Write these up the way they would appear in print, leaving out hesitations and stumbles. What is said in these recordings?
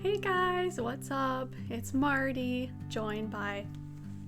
Hey guys, what's up? It's Marty, joined by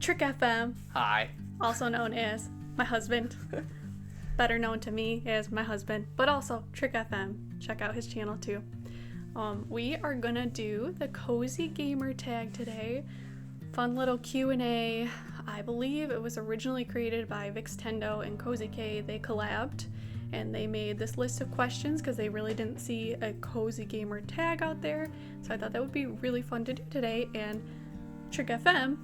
Trick FM, Hi. also known as my husband. Better known to me as my husband, but also Trick FM. Check out his channel too. We are gonna do the Cozy Gamer tag today. Fun little Q&A. I believe it was originally created by Vixtendo and Cozy K. They collabed and they made this list of questions because they really didn't see a Cozy Gamer tag out there. So I thought that would be really fun to do today, and Trick FM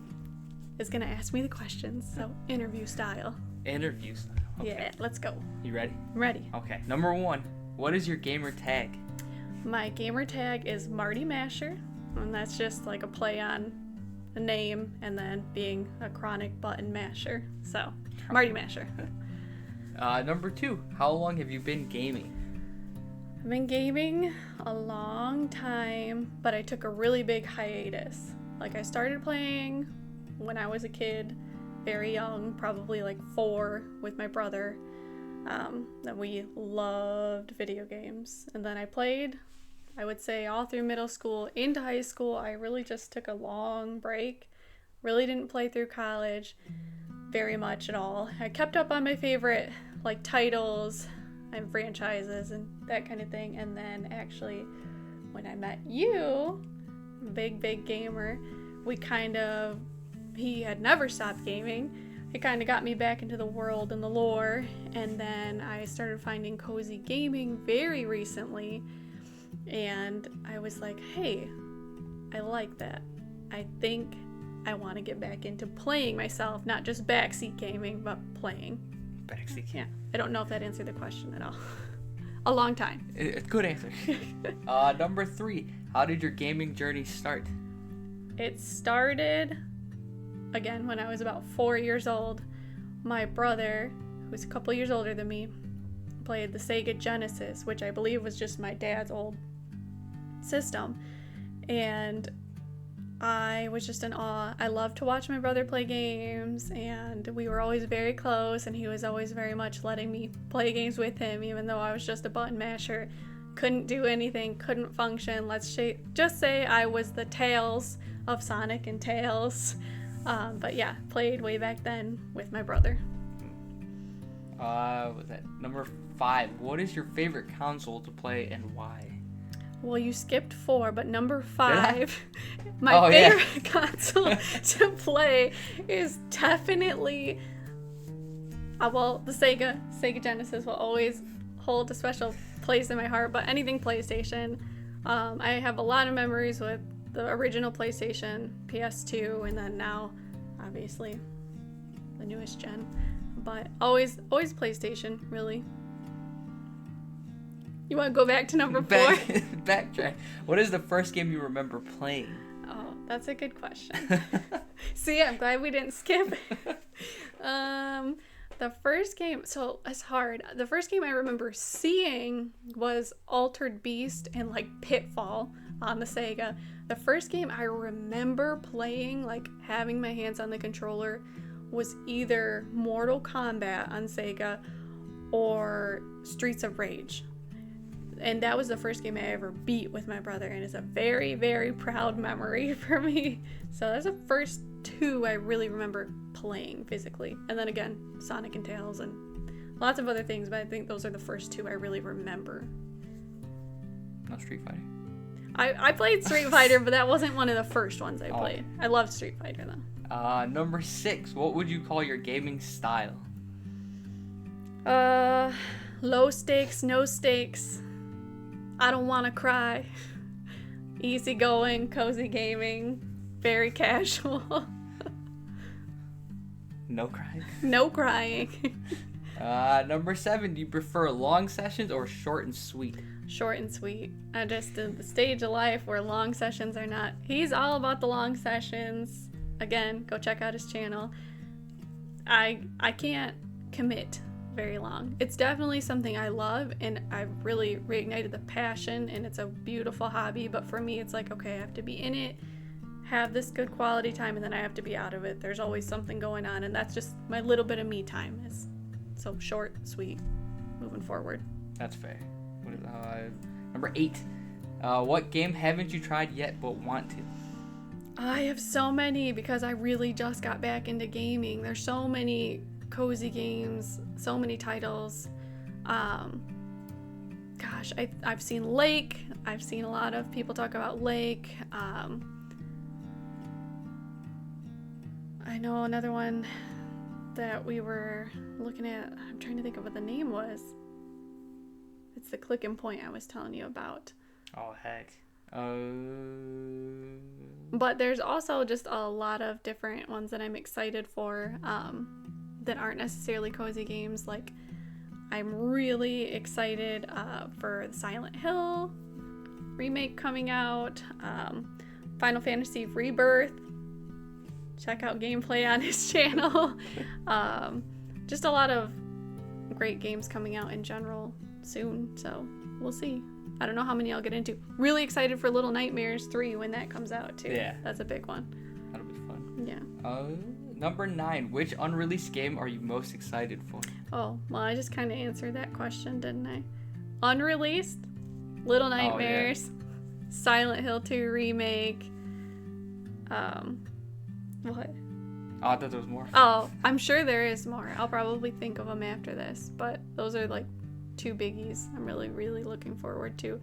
is gonna ask me the questions, so interview style. Interview style. Okay. Yeah, let's go. You ready? I'm ready. Okay. Number 1. What is your gamer tag? My gamer tag is Marty Masher, and that's just like a play on a name and then being a chronic button masher. So, Marty Masher. Number 2. How long have you been gaming? I've been gaming a long time, but I took a really big hiatus. Like, I started playing when I was a kid, very young, probably like 4 with my brother. That we loved video games. And then I played, I would say, all through middle school into high school. I really just took a long break. Really didn't play through college very much at all. I kept up on my favorite like titles and franchises and that kind of thing. And then actually when I met you, big gamer, he had never stopped gaming. It kind of got me back into the world and the lore, and then I started finding cozy gaming very recently, and I was like, hey, I like that. I think I want to get back into playing myself, not just backseat gaming, but playing. Backseat. Yeah, I don't know if that answered the question at all. A long time. Good answer. Number 3. How did your gaming journey start? It started, again, when I was about 4 years old. My brother, who's a couple years older than me, played the Sega Genesis, which I believe was just my dad's old system. And I was just in awe. I loved to watch my brother play games, and we were always very close, and he was always very much letting me play games with him, even though I was just a button masher. Couldn't do anything, couldn't function. Let's just say I was the Tails of Sonic and Tails. But yeah, played way back then with my brother. Was that number 5? What is your favorite console to play and why? Well, you skipped 4, but number 5, my favorite console to play is definitely, the Sega Genesis will always hold a special place in my heart, but anything PlayStation. I have a lot of memories with the original PlayStation, PS2, and then now, obviously, the newest gen. But always PlayStation, really. You want to go back to number 4? Backtrack. What is the first game you remember playing? Oh, that's a good question. See, I'm glad we didn't skip. The first game, so it's hard. The first game I remember seeing was Altered Beast and like Pitfall on the Sega. The first game I remember playing, like having my hands on the controller, was either Mortal Kombat on Sega or Streets of Rage. And that was the first game I ever beat with my brother, and it's a very, very proud memory for me. So that's the first 2 I really remember playing physically. And then again, Sonic and Tails and lots of other things, but I think those are the first 2 I really remember. No Street Fighter? I played Street Fighter, but that wasn't one of the first ones I played. I loved Street Fighter though. Number 6. What would you call your gaming style? Low stakes, no stakes. I don't want to cry. Easy going, cozy gaming, very casual. No crying? No crying. Number 7. Do you prefer long sessions or short and sweet? Short and sweet. I'm just in the stage of life where long sessions are not. He's all about the long sessions. Again, go check out his channel. I can't commit very long. It's definitely something I love, and I've really reignited the passion, and it's a beautiful hobby, but for me it's like, okay, I have to be in it, have this good quality time, and then I have to be out of it. There's always something going on, and that's just my little bit of me time. Is so short, sweet, moving forward. That's fair. Number 8. What game haven't you tried yet but want to? I have so many because I really just got back into gaming. There's so many cozy games, so many titles. Gosh, I've seen Lake. I've seen a lot of people talk about Lake. I know another one that we were looking at. I'm trying to think of what the name was. It's the Click and Point I was telling you about. Oh, heck. But there's also just a lot of different ones that I'm excited for that aren't necessarily cozy games. Like, I'm really excited for the Silent Hill remake coming out, Final Fantasy Rebirth. Check out gameplay on his channel. Just a lot of great games coming out in general soon, so we'll see. I don't know how many I'll get into. Really excited for Little Nightmares 3 when that comes out too. Yeah. That's a big one. That'll be fun. Yeah. Number 9. Which unreleased game are you most excited for? Oh, well, I just kind of answered that question, didn't I? Unreleased, Little Nightmares, Silent Hill 2 remake. What? Oh, I thought there was more. Oh, I'm sure there is more. I'll probably think of them after this, but those are like 2 biggies I'm really, really looking forward to.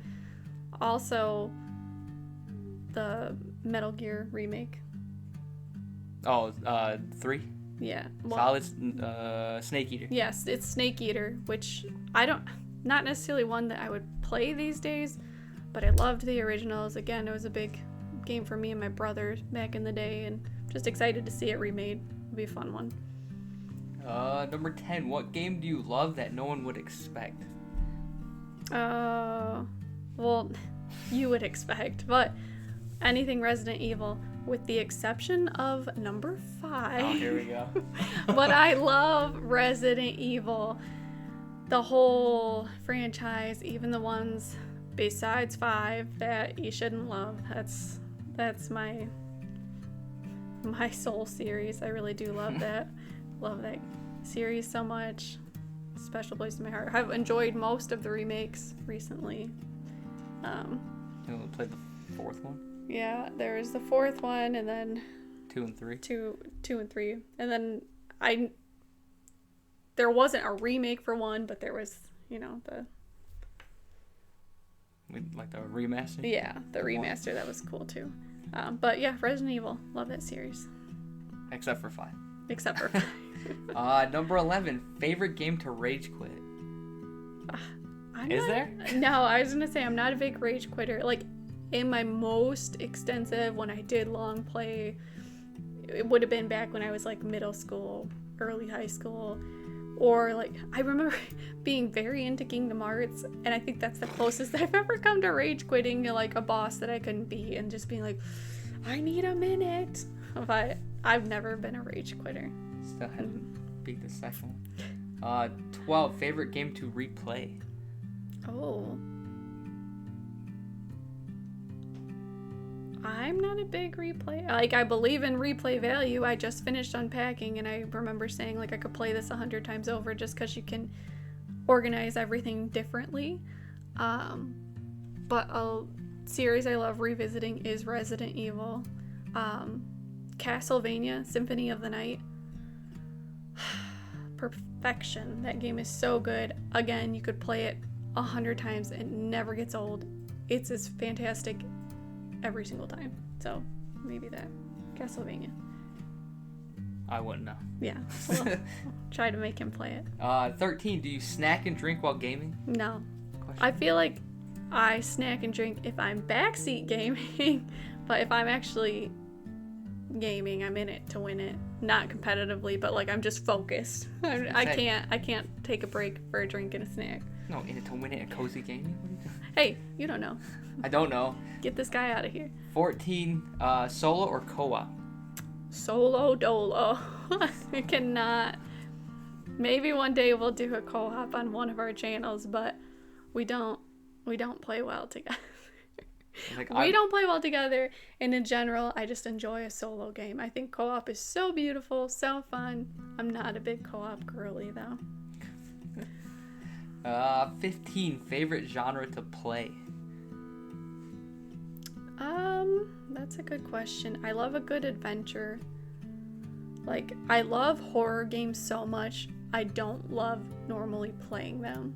Also, the Metal Gear remake. Oh, 3? Yeah. Solid Snake Eater. Yes, it's Snake Eater, which not necessarily one that I would play these days, but I loved the originals. Again, it was a big game for me and my brother back in the day, and just excited to see it remade. It'll be a fun one. Number 10. What game do you love that no one would expect? Well, you would expect, but anything Resident Evil, with the exception of number 5. Oh, here we go. But I love Resident Evil. The whole franchise, even the ones besides 5 that you shouldn't love. That's my soul series. I really do love that. Love that series so much. Special place in my heart. I've enjoyed most of the remakes recently. You played the 4th one? Yeah, there was the 4th one, and then 2 and 3. 2 and 3, and then there wasn't a remake for 1, but there was, Like the remaster? Yeah, the remaster. That was cool too. But yeah, Resident Evil. Love that series. Except for 5. Except for 5. Number 11. Favorite game to rage quit? Is there? No, I was gonna say I'm not a big rage quitter. Like, in my most extensive, when I did long play, it would have been back when I was like middle school, early high school, or like I remember being very into Kingdom Hearts, and I think that's the closest I've ever come to rage quitting to like a boss that I couldn't beat and just being like, I need a minute. But I've never been a rage quitter. Still haven't beat the second one. 12. Favorite game to replay? Oh. I'm not a big replay. Like, I believe in replay value. I just finished unpacking, and I remember saying, like, I could play this 100 times over just because you can organize everything differently. But a series I love revisiting is Resident Evil. Castlevania, Symphony of the Night. Perfection. That game is so good. Again, you could play it 100 times. It never gets old. It's as fantastic every single time. So maybe that. Castlevania. I wouldn't know. Yeah. Well, try to make him play it. 13. Do you snack and drink while gaming? No. I feel like I snack and drink if I'm backseat gaming, but if I'm actually gaming, I'm in it to win it. Not competitively, but like I'm just focused. I can't take a break for a drink and a snack. No, in it to win it, a cozy gaming? What are you doing? Hey, you don't know. I don't know. Get this guy out of here. 14. Solo or co-op? Solo dolo. I cannot. Maybe one day we'll do a co-op on one of our channels, but we don't play well together. We don't play well together, and in general, I just enjoy a solo game. I think co-op is so beautiful, so fun. I'm not a big co-op girly, though. 15. Favorite genre to play? That's a good question. I love a good adventure. Like, I love horror games so much. I don't love normally playing them.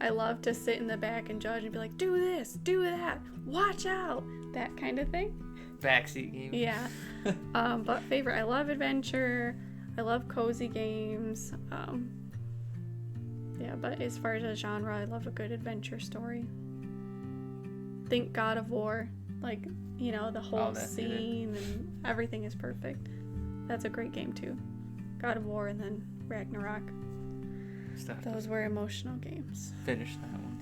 I love to sit in the back and judge and be like, do this, do that, watch out, that kind of thing. Backseat game. Yeah. But favorite, I love adventure. I love cozy games. Yeah, but as far as a genre, I love a good adventure story. Think God of War. Like, you know, the whole scene and everything is perfect. That's a great game too. God of War and then Ragnarok. Those were emotional games. Finish that one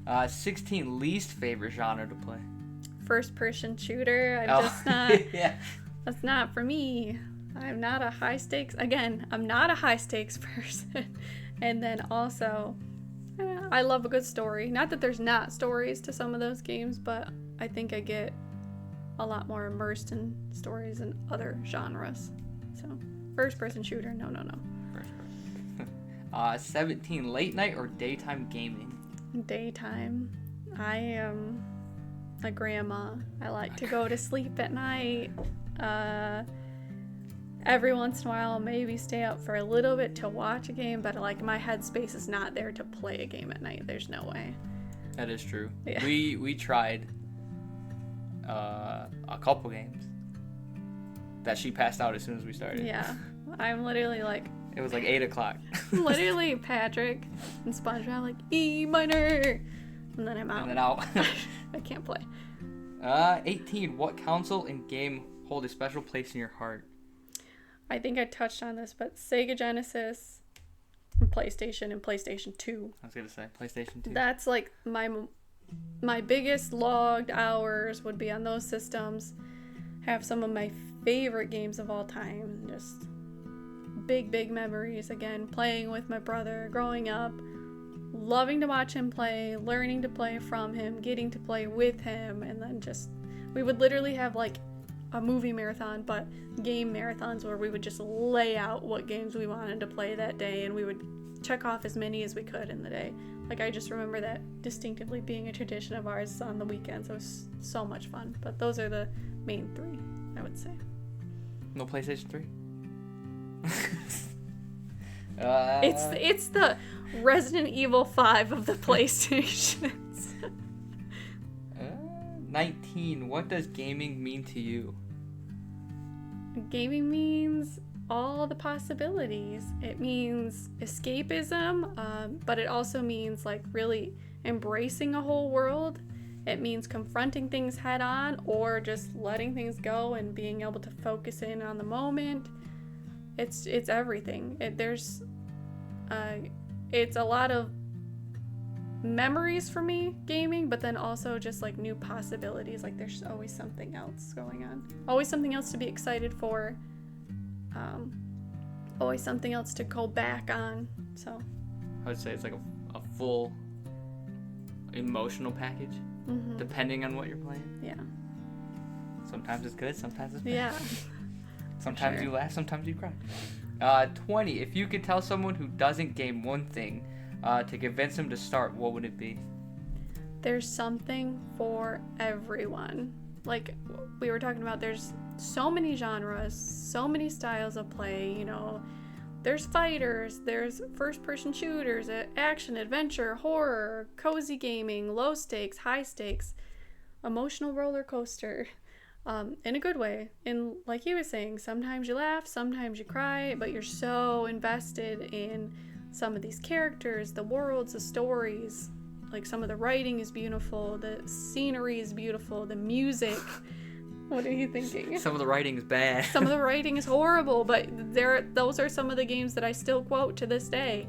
too. 16 least favorite genre to play. First person shooter. I'm just not. Yeah. That's not for me. I'm not a high stakes. Again, I'm not a high stakes person. And then also, I love a good story. Not that there's not stories to some of those games, but I think I get a lot more immersed in stories in other genres. So, first person shooter, no. First person. 17 late night or daytime gaming. Daytime. I am a grandma. I like to go to sleep at night. Every once in a while, I'll maybe stay up for a little bit to watch a game, but like my headspace is not there to play a game at night. There's no way. That is true. Yeah. We tried a couple games that she passed out as soon as we started. Yeah, I'm literally like. It was like 8 o'clock. Literally Patrick and SpongeBob like E minor, and then I'm out. And then out. I can't play. 18. What console and game hold a special place in your heart? I think I touched on this, but Sega Genesis, and PlayStation 2. I was gonna say PlayStation 2. That's like my biggest logged hours would be on those systems. Have some of my favorite games of all time. Just big memories. Again, playing with my brother, growing up, loving to watch him play, learning to play from him, getting to play with him, and then just we would literally have like a movie marathon, but game marathons where we would just lay out what games we wanted to play that day, and we would check off as many as we could in the day. Like, I just remember that distinctively being a tradition of ours on the weekends. It was so much fun. But those are the main three, I would say. No PlayStation 3? It's the Resident Evil 5 of the PlayStations. 19. What does gaming mean to you? Gaming means all the possibilities. It means escapism, but it also means like really embracing a whole world. It means confronting things head on or just letting things go and being able to focus in on the moment. It's everything. It's a lot of memories for me, gaming, but then also just like new possibilities. Like there's always something else going on, always something else to be excited for, always something else to go back on. So I would say it's like a full emotional package, depending on what you're playing. Yeah. Sometimes it's good, sometimes it's bad. Yeah. Sometimes sure. you laugh, sometimes you cry. 20. If you could tell someone who doesn't game one thing to convince them to start, what would it be? There's something for everyone. Like we were talking about, there's so many genres, so many styles of play, you know. There's fighters, there's first-person shooters, action, adventure, horror, cozy gaming, low stakes, high stakes, emotional roller coaster, in a good way. And like he was saying, sometimes you laugh, sometimes you cry, but you're so invested in some of these characters, the worlds, the stories. Like some of the writing is beautiful, the scenery is beautiful, the music. What are you thinking? Some of the writing is bad. Some of the writing is horrible, but those are some of the games that I still quote to this day.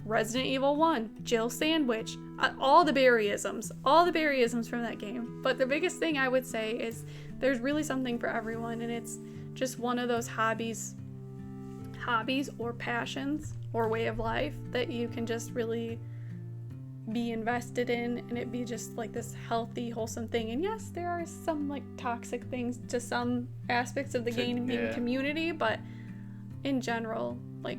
Resident Evil 1, Jill Sandwich, all the Barryisms from that game. But the biggest thing I would say is there's really something for everyone, and it's just one of those hobbies or passions or way of life that you can just really be invested in, and it be just like this healthy, wholesome thing. And yes, there are some like toxic things to some aspects of the gaming community, but in general, like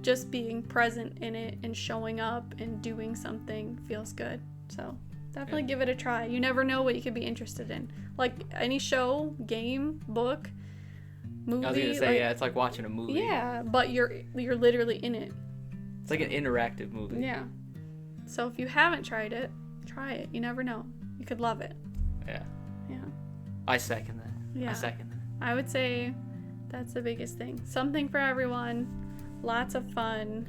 just being present in it and showing up and doing something feels good. So Definitely give it a try. You never know what you could be interested in. Like any show, game, book, movie. I was gonna say, yeah, it's like watching a movie. Yeah, but you're literally in it. It's like an interactive movie. Yeah. So if you haven't tried it, try it. You never know. You could love it. Yeah. Yeah. I second that. Yeah. I second that. I would say that's the biggest thing. Something for everyone. Lots of fun.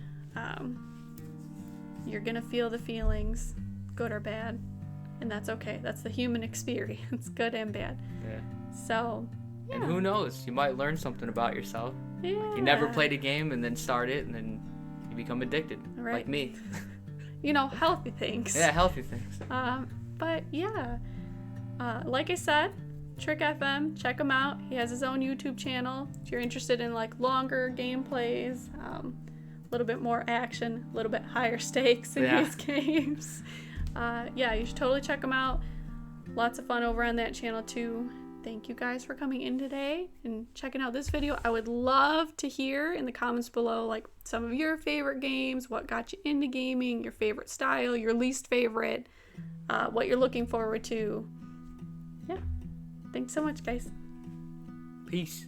You're gonna feel the feelings, good or bad, and that's okay. That's the human experience, good and bad. Yeah. So, yeah. And who knows? You might learn something about yourself. Yeah. Like you never played a game and then start it and then you become addicted. Right. Like me. Healthy things. Yeah, healthy things. But yeah. Like I said, Trick FM, check him out. He has his own YouTube channel. If you're interested in like longer gameplays, a little bit more action, a little bit higher stakes in these games. You should totally check him out. Lots of fun over on that channel too. Thank you guys for coming in today and checking out this video. I would love to hear in the comments below like some of your favorite games, what got you into gaming, your favorite style, your least favorite, what you're looking forward to. Yeah. Thanks so much, guys. Peace.